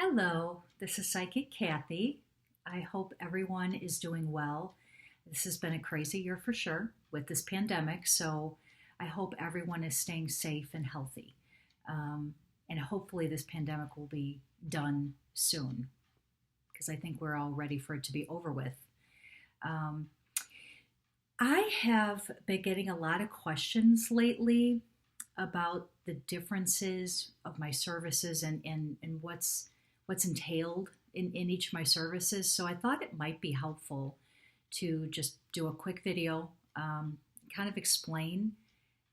Hello, this is Psychic Kathie. I hope everyone is doing well. This has been a crazy year for sure with this pandemic, so I hope everyone is staying safe and healthy. And hopefully, this pandemic will be done soon because I think we're all ready for it to be over with. Um, I have been getting a lot of questions lately about the differences of my services and what's entailed in each of my services. So I thought it might be helpful to just do a quick video, kind of explain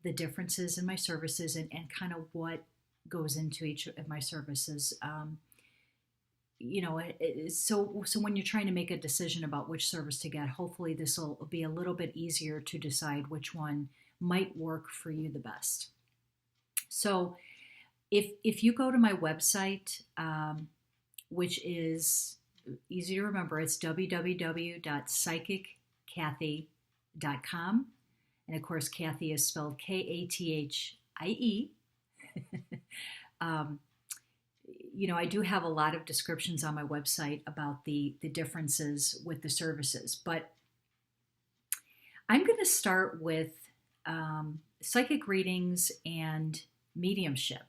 the differences in my services and kind of what goes into each of my services. So when you're trying to make a decision about which service to get, hopefully this will be a little bit easier to decide which one might work for you the best. So if you go to my website, which is easy to remember, it's www.psychickathie.com. And of course, Kathie is spelled Kathie. um, I do have a lot of descriptions on my website about the differences with the services, but I'm going to start with psychic readings and mediumship.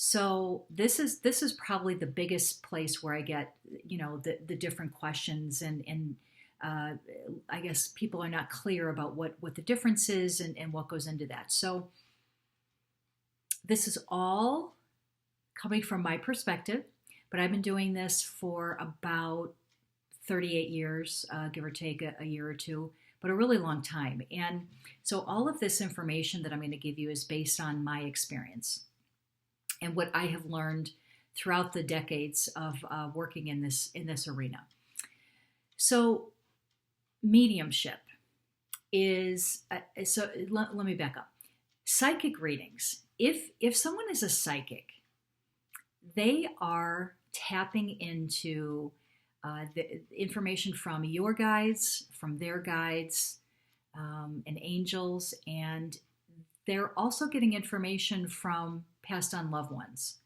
So this is probably the biggest place where I get the different questions and I guess people are not clear about what the difference is and what goes into that. So this is all coming from my perspective, but I've been doing this for about 38 years, give or take a year or two, but a really long time. And so all of this information that I'm going to give you is based on my experience and what I have learned throughout the decades of working in this arena. So mediumship is let me back up. Psychic readings. If someone is a psychic, they are tapping into the information from your guides, from their guides, and angels, and they're also getting information from passed on loved ones.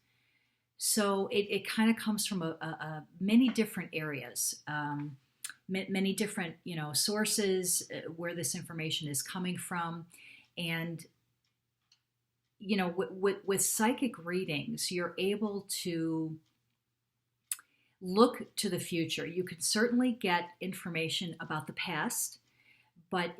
So it kind of comes from many different areas, many different sources where this information is coming from, and with psychic readings, you're able to look to the future. You can certainly get information about the past, but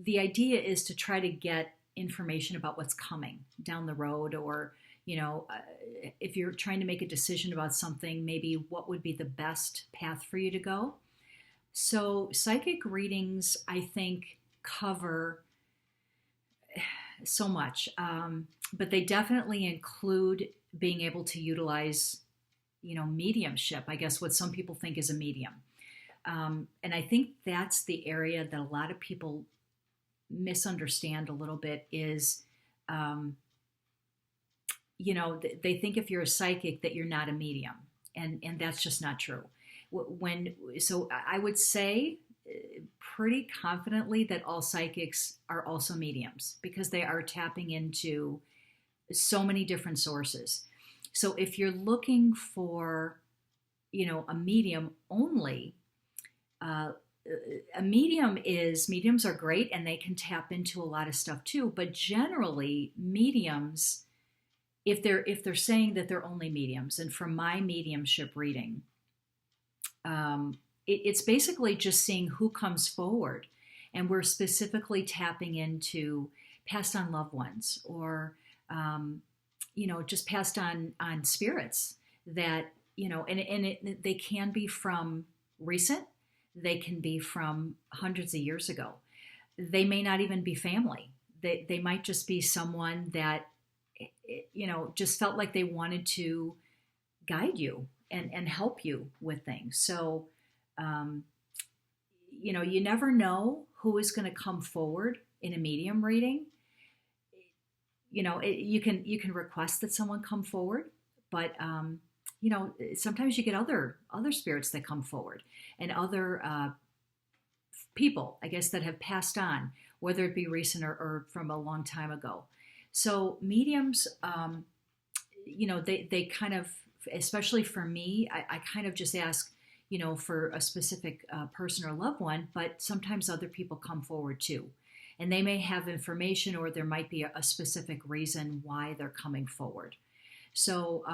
the idea is to try to get information about what's coming down the road, or if you're trying to make a decision about something, maybe what would be the best path for you to go. So psychic readings, I think, cover so much, but they definitely include being able to utilize mediumship, I guess what some people think is a medium. And I think that's the area that a lot of people misunderstand a little bit is, they think if you're a psychic that you're not a medium. And that's just not true. So I would say pretty confidently that all psychics are also mediums because they are tapping into so many different sources. So if you're looking for, a medium only, mediums are great and they can tap into a lot of stuff too. But generally, mediums, if they're saying that they're only mediums, and from my mediumship reading, it's basically just seeing who comes forward, and we're specifically tapping into passed on loved ones or just passed on spirits that they can be from recent, they can be from hundreds of years ago, they may not even be family, they might just be someone that just felt like they wanted to guide you and help you with things. So you never know who is going to come forward in a medium reading. You can request that someone come forward, but sometimes you get other spirits that come forward and other people, I guess, that have passed on, whether it be recent or from a long time ago. So mediums, they kind of, especially for me, I kind of just ask, for a specific person or loved one, but sometimes other people come forward too. And they may have information, or there might be a specific reason why they're coming forward. So,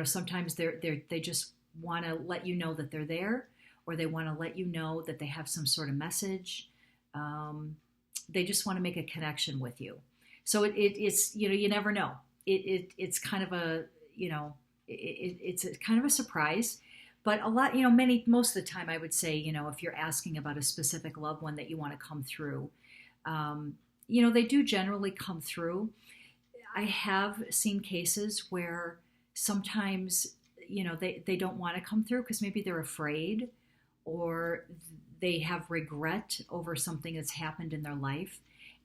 sometimes they just want to let you know that they're there, or they want to let you know that they have some sort of message. They just want to make a connection with you. So it's, you never know. It's kind of a, it's a kind of a surprise. But a lot, most of the time I would say, if you're asking about a specific loved one that you want to come through, they do generally come through. I have seen cases where sometimes, they don't want to come through because maybe they're afraid, or they have regret over something that's happened in their life.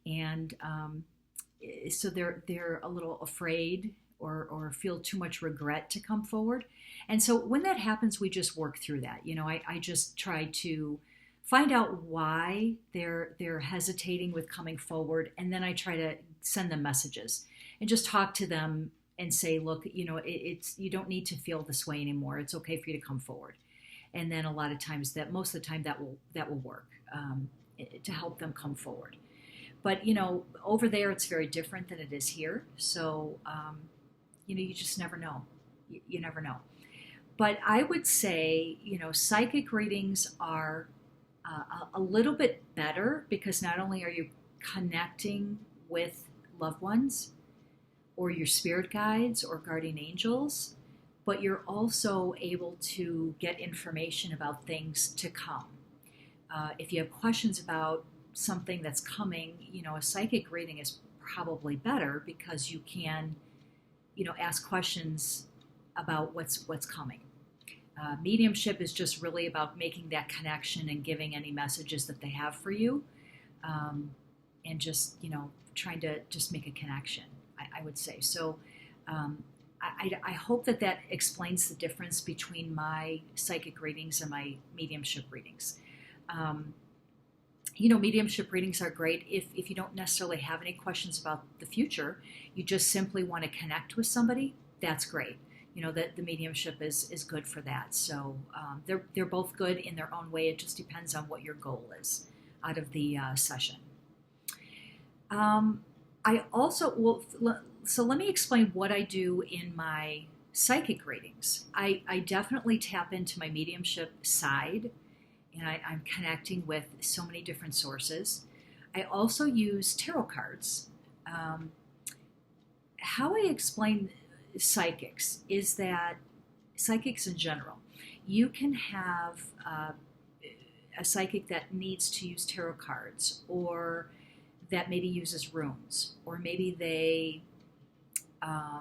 And so they're a little afraid, or feel too much regret to come forward. And so when that happens, we just work through that. I just try to find out why they're hesitating with coming forward, and then I try to send them messages and just talk to them and say, look, it's, you don't need to feel this way anymore. It's okay for you to come forward. And then most of the time that will work to help them come forward. But over there it's very different than it is here. So you just never know. You never know. But I would say, psychic readings are a little bit better, because not only are you connecting with loved ones or your spirit guides or guardian angels, but you're also able to get information about things to come. If you have questions about something that's coming, a psychic reading is probably better, because you can, ask questions about what's coming. Mediumship is just really about making that connection and giving any messages that they have for you, and just, trying to just make a connection, I would say. So I hope that explains the difference between my psychic readings and my mediumship readings. Mediumship readings are great if you don't necessarily have any questions about the future. You just simply want to connect with somebody. That's great. That the mediumship is good for that. So they're both good in their own way. It just depends on what your goal is out of the session. I also so let me explain what I do in my psychic readings. I definitely tap into my mediumship side, and I'm connecting with so many different sources. I also use tarot cards. How I explain psychics is that psychics in general, you can have a psychic that needs to use tarot cards, or that maybe uses runes, or maybe they, I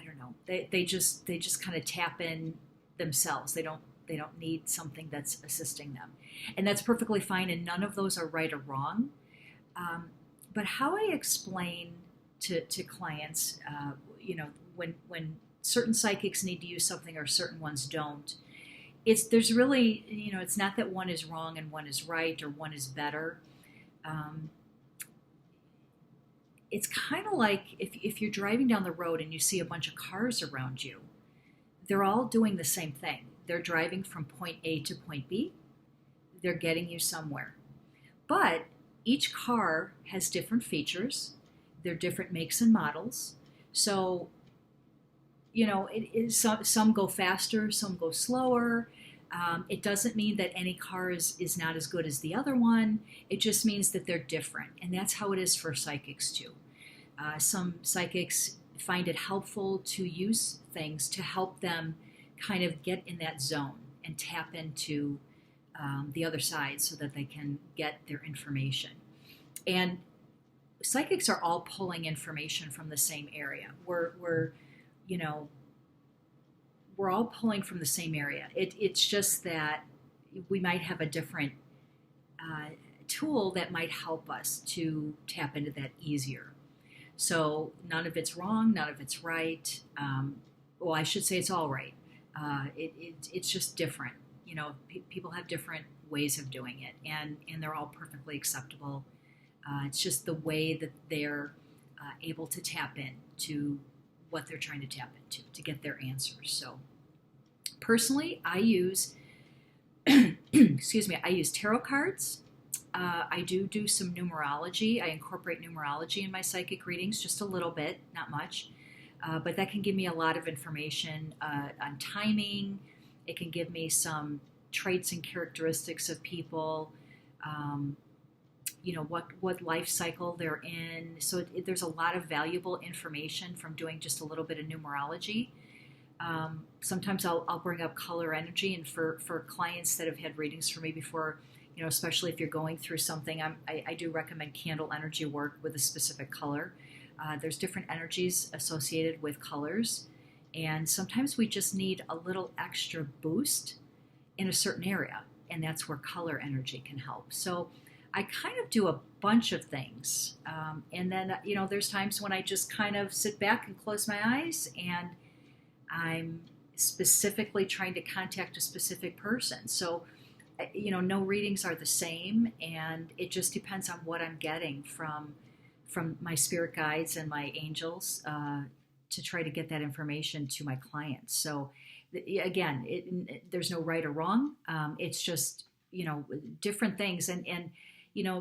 don't know, they just kind of tap in themselves. They don't need something that's assisting them, and that's perfectly fine. And none of those are right or wrong. But how I explain to clients, when certain psychics need to use something or certain ones don't, there's really, it's not that one is wrong and one is right, or one is better. It's kind of like if you're driving down the road and you see a bunch of cars around you, they're all doing the same thing. They're driving from point A to point B. They're getting you somewhere. But each car has different features. They're different makes and models. So, some go faster, some go slower. It doesn't mean that any car is not as good as the other one. It just means that they're different. And that's how it is for psychics too. Some psychics find it helpful to use things to help them kind of get in that zone and tap into the other side, so that they can get their information. And psychics are all pulling information from the same area. We're all pulling from the same area. It's just that we might have a different tool that might help us to tap into that easier. So none of it's wrong, none of it's right. Well, I should say it's all right. It's just different. People have different ways of doing it, and they're all perfectly acceptable. It's just the way that they're able to tap in to what they're trying to tap into to get their answers. So personally, I use, excuse me, I use tarot cards. I do some numerology. I incorporate numerology in my psychic readings, just a little bit, not much. But that can give me a lot of information on timing. It can give me some traits and characteristics of people, what life cycle they're in. So there's a lot of valuable information from doing just a little bit of numerology. Sometimes I'll bring up color energy, and for clients that have had readings for me before, especially if you're going through something, I do recommend candle energy work with a specific color. There's different energies associated with colors, and sometimes we just need a little extra boost in a certain area, and that's where color energy can help. So I kind of do a bunch of things, and then there's times when I just kind of sit back and close my eyes, and I'm specifically trying to contact a specific person. So no readings are the same, and it just depends on what I'm getting from my spirit guides and my angels to try to get that information to my clients. So again, there's no right or wrong. It's just different things, and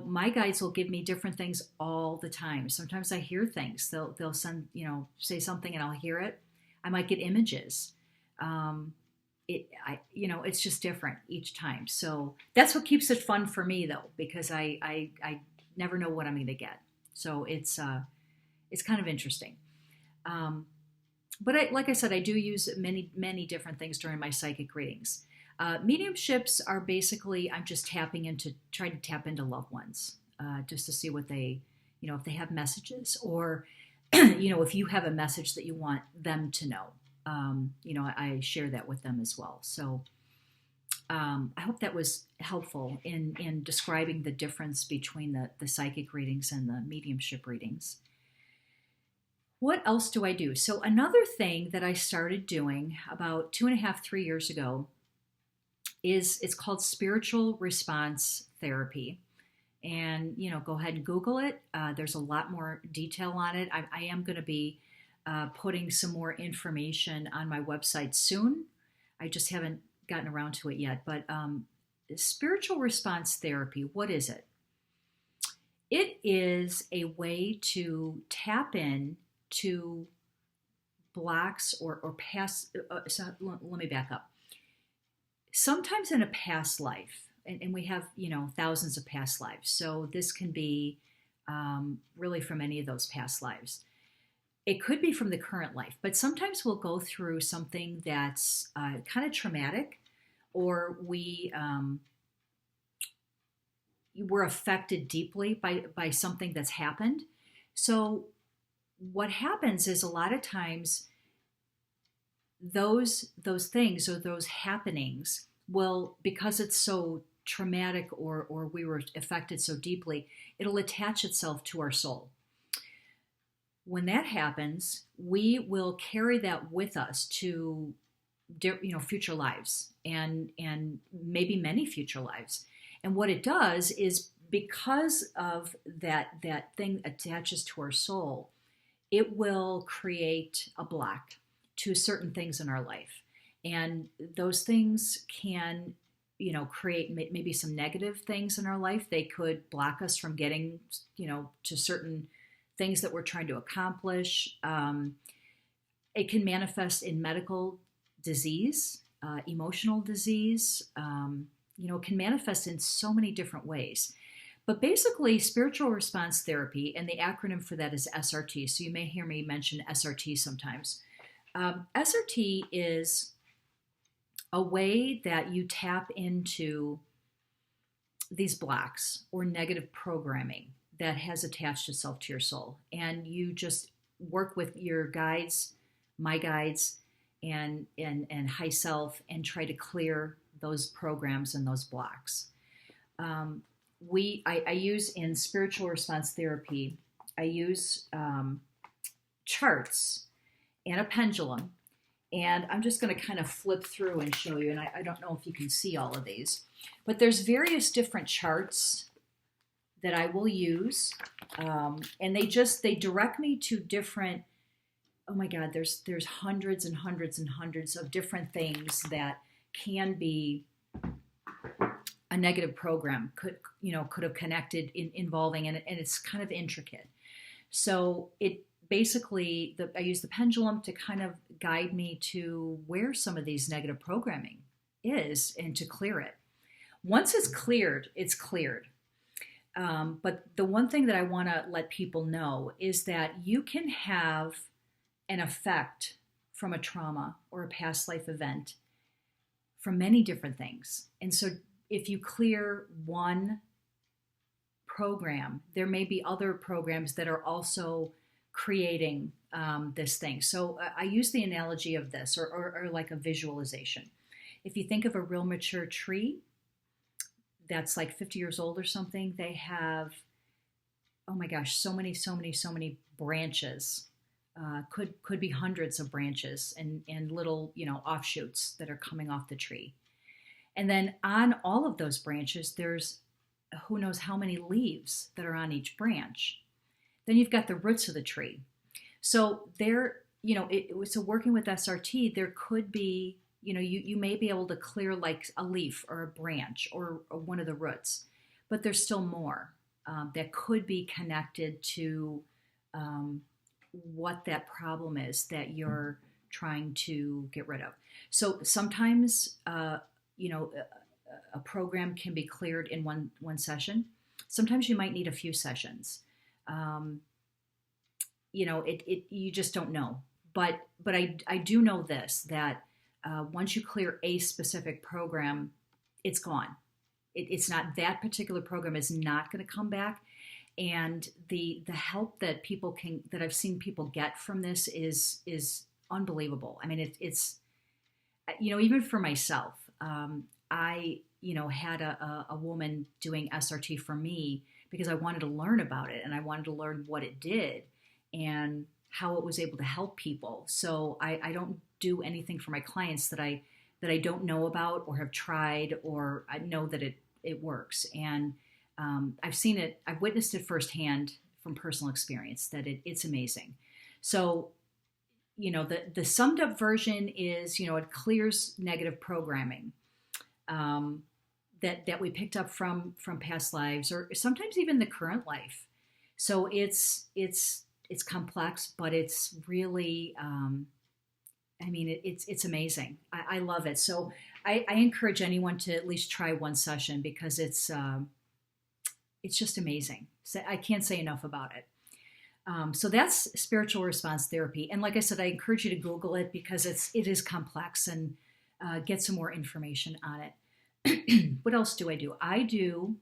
my guides will give me different things all the time. Sometimes I hear things. They'll send say something and I'll hear it. I might get images. It's just different each time. So that's what keeps it fun for me, though, because I never know what I'm going to get. So it's kind of interesting. But like I said, I do use many different things during my psychic readings. Mediumships are basically, I'm just trying to tap into loved ones, just to see what they, if they have messages, or, if you have a message that you want them to know, I share that with them as well. So I hope that was helpful in describing the difference between the psychic readings and the mediumship readings. What else do I do? So another thing that I started doing about 2.5, 3 years ago it's called spiritual response therapy. And, go ahead and Google it. There's a lot more detail on it. I am going to be putting some more information on my website soon. I just haven't gotten around to it yet. But spiritual response therapy, what is it? It is a way to tap in to blocks or past. Let me back up. Sometimes in a past life, and we have, thousands of past lives. So this can be really from any of those past lives. It could be from the current life, but sometimes we'll go through something that's kind of traumatic, or we're affected deeply by something that's happened. So what happens is a lot of times those things or those happenings will, because it's so traumatic or we were affected so deeply, it'll attach itself to our soul. When that happens, we will carry that with us to future lives and maybe many future lives. And what it does is, because of that thing attaches to our soul, it will create a block to certain things in our life. And those things can, create maybe some negative things in our life. They could block us from getting, to certain things that we're trying to accomplish. It can manifest in medical disease, emotional disease. It can manifest in so many different ways. But basically, spiritual response therapy, and the acronym for that is SRT. So you may hear me mention SRT sometimes. SRT is a way that you tap into these blocks or negative programming that has attached itself to your soul. And you just work with your guides, my guides, and high self, and try to clear those programs and those blocks. I use in spiritual response therapy, I use charts and a pendulum. And I'm just going to kind of flip through and show you. And I don't know if you can see all of these, but there's various different charts that I will use. And they direct me to different oh my God, there's hundreds and hundreds and hundreds of different things that can be a negative program could have connected involving, and it's kind of intricate. So it basically, I use the pendulum to kind of guide me to where some of these negative programming is and to clear it. Once it's cleared, it's cleared. But the one thing that I want to let people know is that you can have an effect from a trauma or a past life event from many different things. And so if you clear one program, there may be other programs that are also creating this thing. So I use the analogy of this, or like a visualization. If you think of a real mature tree that's like 50 years old or something, they have, oh my gosh, so many branches. Could be hundreds of branches and little, offshoots that are coming off the tree. And then on all of those branches, there's who knows how many leaves that are on each branch. Then you've got the roots of the tree. So there, so working with SRT, there could be, you may be able to clear like a leaf or a branch or one of the roots, but there's still more that could be connected to what that problem is that you're trying to get rid of. So sometimes, a program can be cleared in one session. Sometimes you might need a few sessions. You just don't know. But I do know this, that once you clear a specific program, it's gone. It's not, that particular program is not going to come back. And the help that that I've seen people get from this is unbelievable. I mean, it's even for myself, I had a woman doing SRT for me because I wanted to learn about it and I wanted to learn what it did and how it was able to help people. So I don't do anything for my clients that I don't know about or have tried, or I know that it works. And I've seen it, I've witnessed it firsthand from personal experience that it's amazing. So, the summed up version is, it clears negative programming that we picked up from past lives, or sometimes even the current life. So it's complex, but it's really, it's amazing. I love it. So I encourage anyone to at least try one session because it's just amazing. So I can't say enough about it. So that's spiritual response therapy. And like I said, I encourage you to Google it because it is complex, and get some more information on it. What else do? I do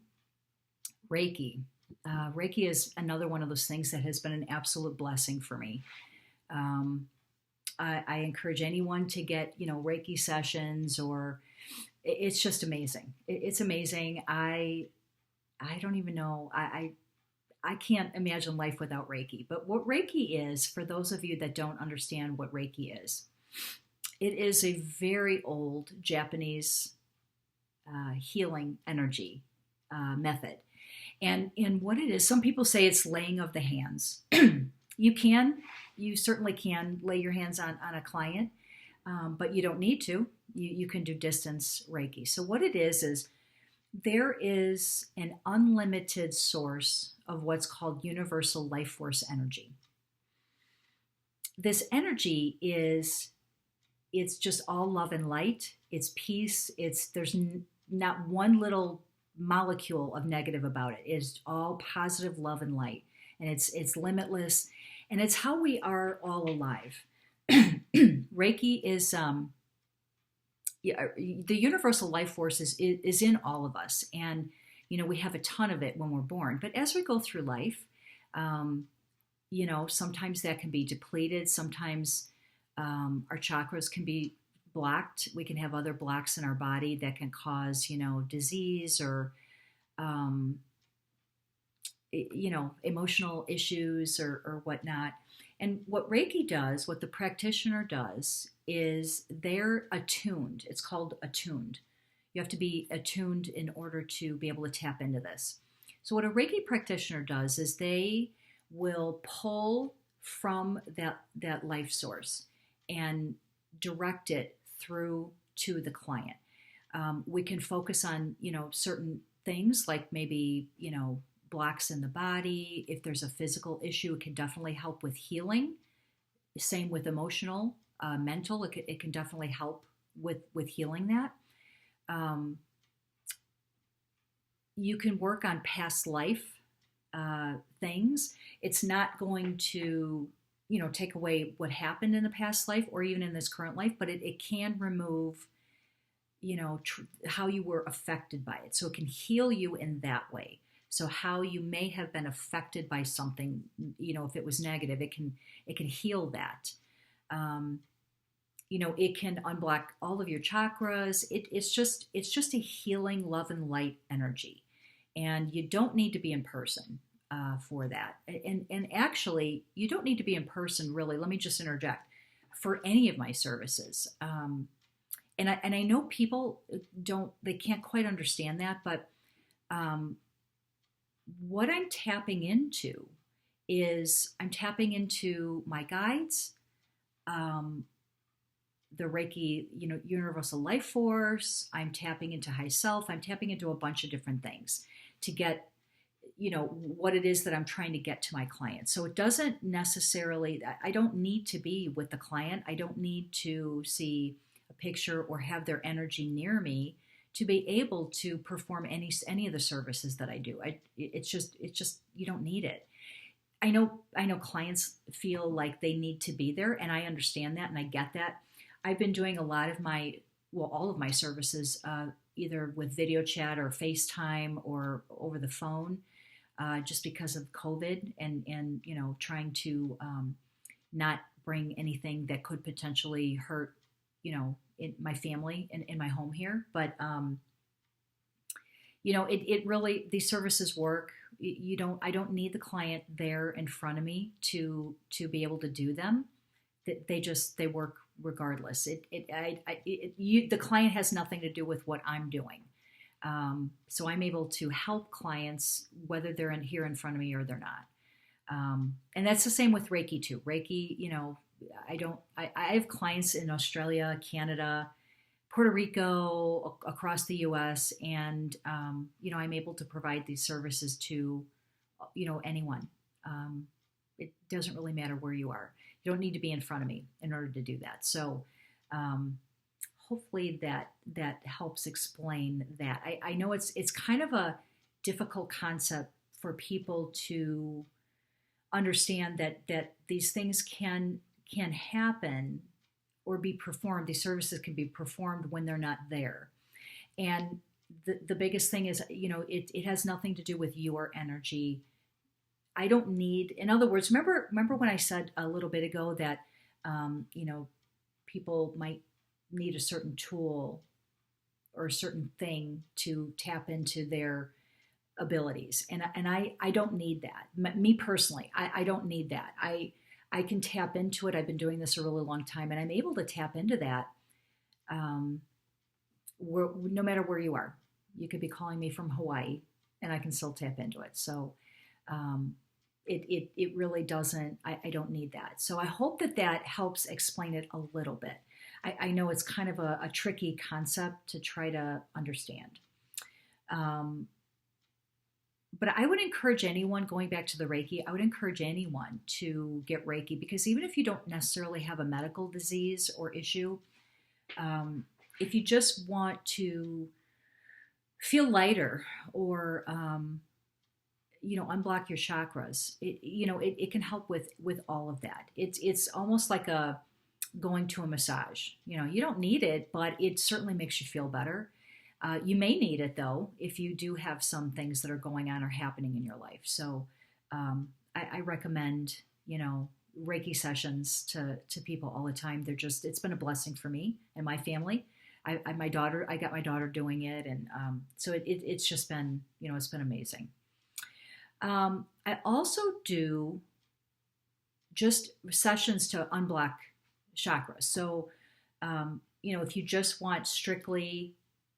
Reiki. Reiki is another one of those things that has been an absolute blessing for me. I encourage anyone to get, Reiki sessions, or it's just amazing. It's amazing. I don't even know. I can't imagine life without Reiki. But what Reiki is, for those of you that don't understand what Reiki is, it is a very old Japanese healing energy method. And what it is, some people say it's laying of the hands. You certainly can lay your hands on a client, but you don't need to. You can do distance Reiki. So what it is there is an unlimited source of what's called universal life force energy. This energy it's just all love and light. It's peace. There's not one little molecule of negative about it. It's all positive love and light, and it's limitless, and it's how we are all alive. Reiki is the universal life force is in all of us, and we have a ton of it when we're born. But as we go through life, sometimes that can be depleted. Sometimes our chakras can be blocked. We can have other blocks in our body that can cause, disease or, emotional issues or whatnot. And what Reiki does, what the practitioner does, is they're attuned. It's called attuned. You have to be attuned in order to be able to tap into this. So what a Reiki practitioner does is they will pull from that life source and direct it through to the client. We can focus on, certain things like maybe, blocks in the body. If there's a physical issue, it can definitely help with healing. Same with emotional, mental. It can definitely help with healing that. You can work on past life things. It's not going to, take away what happened in the past life or even in this current life, but it can remove, how you were affected by it. So it can heal you in that way. So how you may have been affected by something, if it was negative, it can heal that. It can unblock all of your chakras. It's just a healing, love and light energy. And you don't need to be in person for that. And actually, you don't need to be in person, really. Let me just interject, for any of my services. And I know people they can't quite understand that, but what I'm tapping into is I'm tapping into my guides, the Reiki, universal life force. I'm tapping into high self. I'm tapping into a bunch of different things to get, what it is that I'm trying to get to my client. So it doesn't necessarily, I don't need to be with the client. I don't need to see a picture or have their energy near me to be able to perform any of the services that I do. It's just you don't need it. I know clients feel like they need to be there, and I understand that and I get that. I've been doing a lot of all of my services either with video chat or FaceTime or over the phone, just because of COVID and trying to not bring anything that could potentially hurt in my family and in my home here. But it really, these services work. I don't need the client there in front of me to be able to do them. They work regardless. The client has nothing to do with what I'm doing. So I'm able to help clients whether they're here in front of me or they're not. And that's the same with Reiki too. Reiki, I have clients in Australia, Canada, Puerto Rico, across the U.S., and I'm able to provide these services to anyone. It doesn't really matter where you are. You don't need to be in front of me in order to do that. So hopefully that helps explain that. I know it's kind of a difficult concept for people to understand that these things can happen or be performed. These services can be performed when they're not there. And the biggest thing is, it has nothing to do with your energy. I don't need, in other words, remember when I said a little bit ago that, people might need a certain tool or a certain thing to tap into their abilities. And I don't need that. Me personally, I don't need that. I can tap into it. I've been doing this a really long time, and I'm able to tap into that no matter where you are. You could be calling me from Hawaii, and I can still tap into it. So it really doesn't, I don't need that. So I hope that helps explain it a little bit. I know it's kind of a tricky concept to try to understand. But I would encourage anyone, going back to the Reiki, I would encourage anyone to get Reiki, because even if you don't necessarily have a medical disease or issue, if you just want to feel lighter or, unblock your chakras, it can help with all of that. It's almost like going to a massage. You don't need it, but it certainly makes you feel better. You may need it, though, if you do have some things that are going on or happening in your life. So I recommend, Reiki sessions to people all the time. It's been a blessing for me and my family. I got my daughter doing it. And so it's just been, it's been amazing. I also do just sessions to unblock chakras. So, if you just want strictly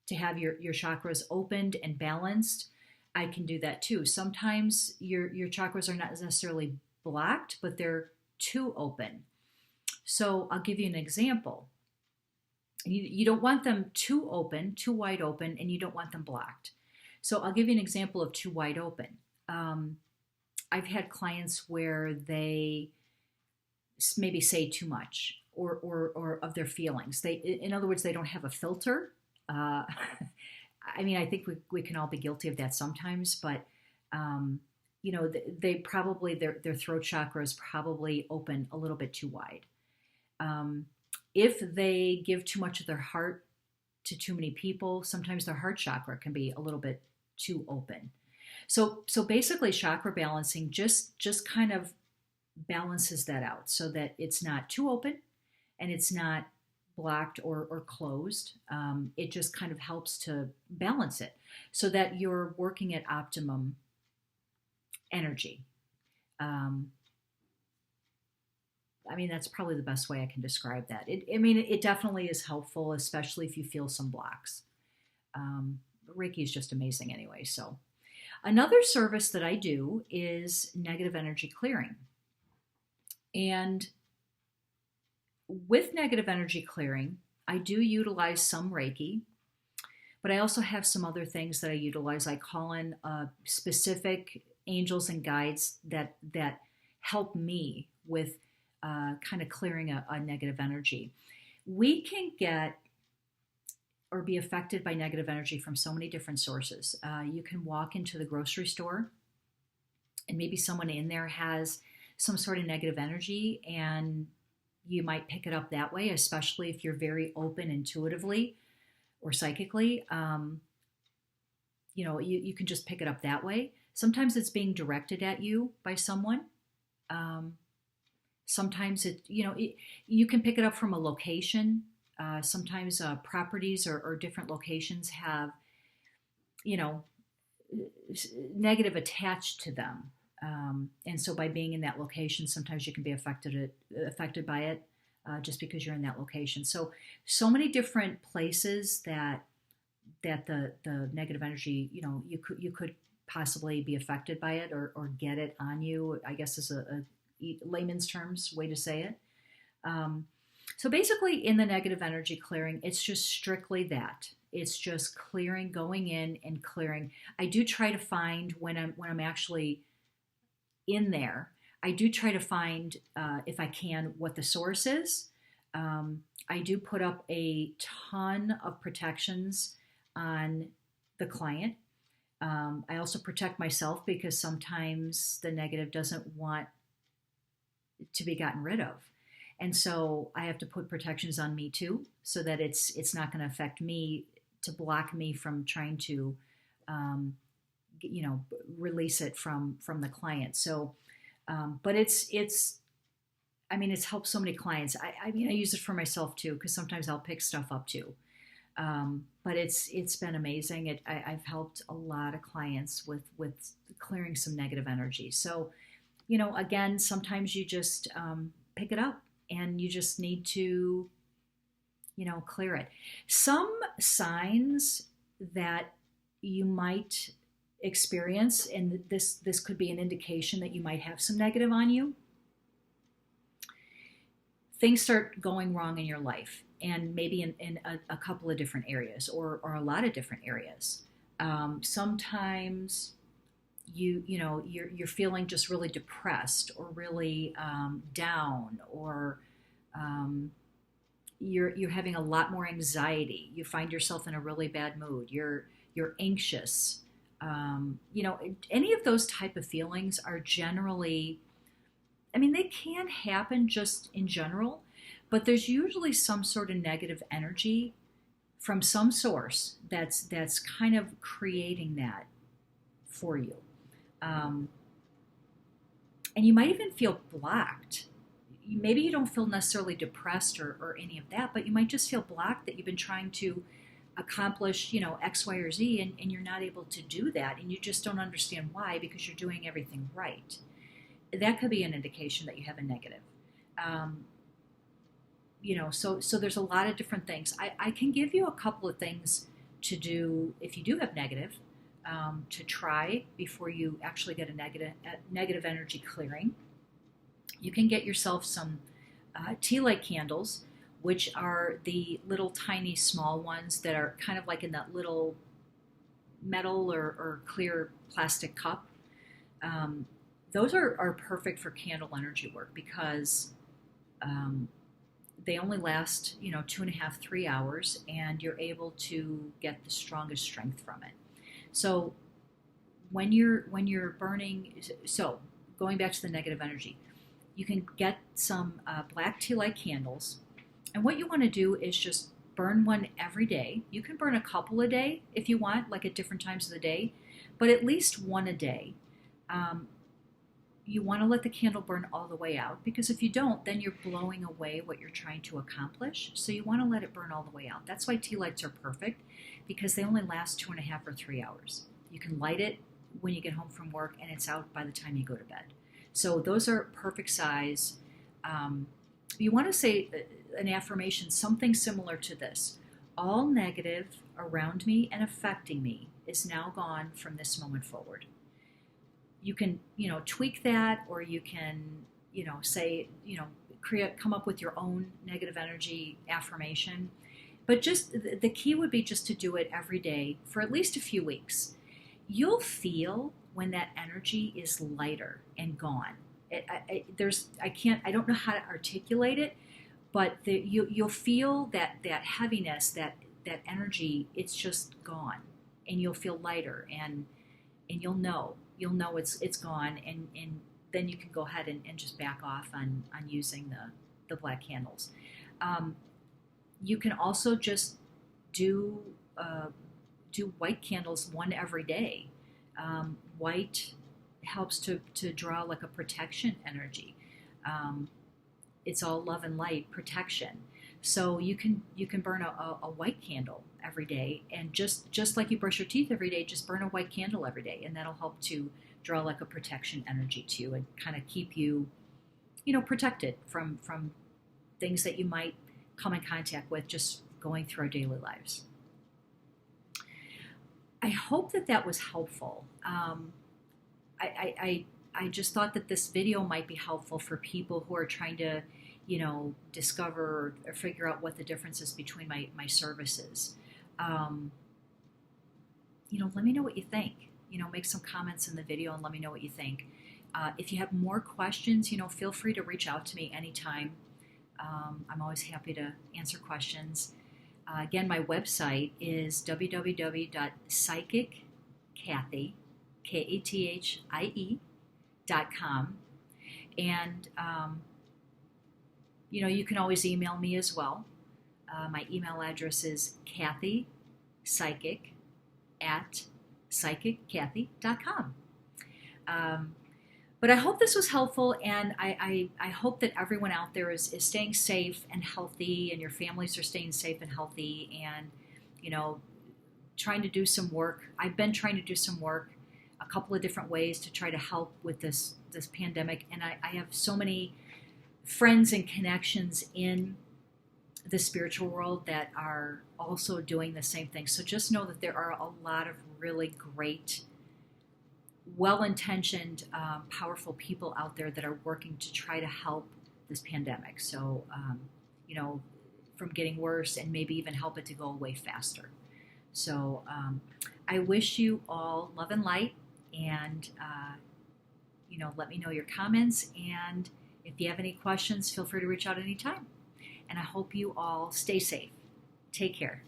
to have your chakras opened and balanced, I can do that too. Sometimes your chakras are not necessarily blocked, but they're too open. So I'll give you an example. You don't want them too open, too wide open, and you don't want them blocked. So I'll give you an example of too wide open. I've had clients where they maybe say too much or of their feelings. In other words, they don't have a filter. I mean, I think we can all be guilty of that sometimes, but they probably their throat chakra is probably open a little bit too wide. If they give too much of their heart to too many people, sometimes their heart chakra can be a little bit too open. So basically, chakra balancing just kind of balances that out so that it's not too open and it's not blocked or closed. It just kind of helps to balance it so that you're working at optimum energy. I mean, that's probably the best way I can describe that. It definitely is helpful, especially if you feel some blocks. Reiki is just amazing anyway. So another service that I do is negative energy clearing. And with negative energy clearing, I do utilize some Reiki, but I also have some other things that I utilize. I call in specific angels and guides that help me with kind of clearing a negative energy. We can get or be affected by negative energy from so many different sources. You can walk into the grocery store and maybe someone in there has some sort of negative energy and you might pick it up that way, especially if you're very open intuitively or psychically. You can just pick it up that way. Sometimes it's being directed at you by someone. Sometimes you can pick it up from a location. Sometimes properties or different locations have, negative attached to them. And so by being in that location, sometimes you can be affected by it just because you're in that location. So many different places that the negative energy, you could possibly be affected by it or get it on you, I guess is a layman's terms way to say it. So basically in the negative energy clearing, it's just strictly that. It's just clearing, going in and clearing. I do try to find when I'm actually in there, I do try to find, if I can, what the source is. I do put up a ton of protections on the client. I also protect myself because sometimes the negative doesn't want to be gotten rid of. And so I have to put protections on me too, so that it's not going to affect me, to block me from trying to, release it from the client. So, but it's helped so many clients. I use it for myself too, because sometimes I'll pick stuff up too. But it's been amazing. I've helped a lot of clients with clearing some negative energy. So, again, sometimes you just pick it up and you just need to, clear it. Some signs that you might experience, and this could be an indication that you might have some negative on you. Things start going wrong in your life, and maybe in a couple of different areas or a lot of different areas. Sometimes you're feeling just really depressed or really down, or you're having a lot more anxiety. You find yourself in a really bad mood. You're anxious. Any of those type of feelings are generally, they can happen just in general, but there's usually some sort of negative energy from some source that's kind of creating that for you. And you might even feel blocked. Maybe you don't feel necessarily depressed or any of that, but you might just feel blocked that you've been trying to accomplish, X, Y, or Z, and you're not able to do that, and you just don't understand why, because you're doing everything right. That could be an indication that you have a negative. So there's a lot of different things. I can give you a couple of things to do if you do have negative, to try before you actually get a negative energy clearing. You can get yourself some tea light candles, which are the little tiny small ones that are kind of like in that little metal or clear plastic cup. Um, those are perfect for candle energy work because um, they only last, 2.5, 3 hours, and you're able to get the strongest strength from it. So when you're burning, so going back to the negative energy, you can get some black tea light candles, and what you want to do is just burn one every day. You can burn a couple a day if you want, like at different times of the day, but at least one a day. Um, you want to let the candle burn all the way out, because if you don't, then you're blowing away what you're trying to accomplish. So you want to let it burn all the way out. That's why tea lights are perfect, because they only last 2.5 or 3 hours. You can light it when you get home from work, and it's out by the time you go to bed. So those are perfect size. You want to say an affirmation, something similar to this: all negative around me and affecting me is now gone from this moment forward. You can, tweak that, or you can, say, come up with your own negative energy affirmation. But just the key would be just to do it every day for at least a few weeks. You'll feel when that energy is lighter and gone. I don't know how to articulate it, but you'll feel that heaviness, that energy, it's just gone, and you'll feel lighter, and you'll know it's gone, and then you can go ahead and just back off on using the black candles. You can also just do white candles, one every day. White helps to draw like a protection energy. It's all love and light, protection. So you can burn a white candle every day, and just like you brush your teeth every day, just burn a white candle every day, and that'll help to draw like a protection energy to you, and kind of keep you, protected from things that you might come in contact with just going through our daily lives. I hope that was helpful. I just thought that this video might be helpful for people who are trying to, discover or figure out what the difference is between my services. Let me know what you think. Make some comments in the video and let me know what you think. If you have more questions, feel free to reach out to me anytime. I'm always happy to answer questions. Again, my website is www.psychickathie, KATHIE.com. And, you can always email me as well. My email address is kathie@psychickathie.com. But I hope this was helpful, and I hope that everyone out there is staying safe and healthy, and your families are staying safe and healthy, and, trying to do some work. I've been trying to do some work a couple of different ways to try to help with this pandemic, and I have so many friends and connections in the spiritual world that are also doing the same thing. So just know that there are a lot of really great, well-intentioned, powerful people out there that are working to try to help this pandemic. So, from getting worse, and maybe even help it to go away faster. So I wish you all love and light, and, let me know your comments. And if you have any questions, feel free to reach out anytime. And I hope you all stay safe. Take care.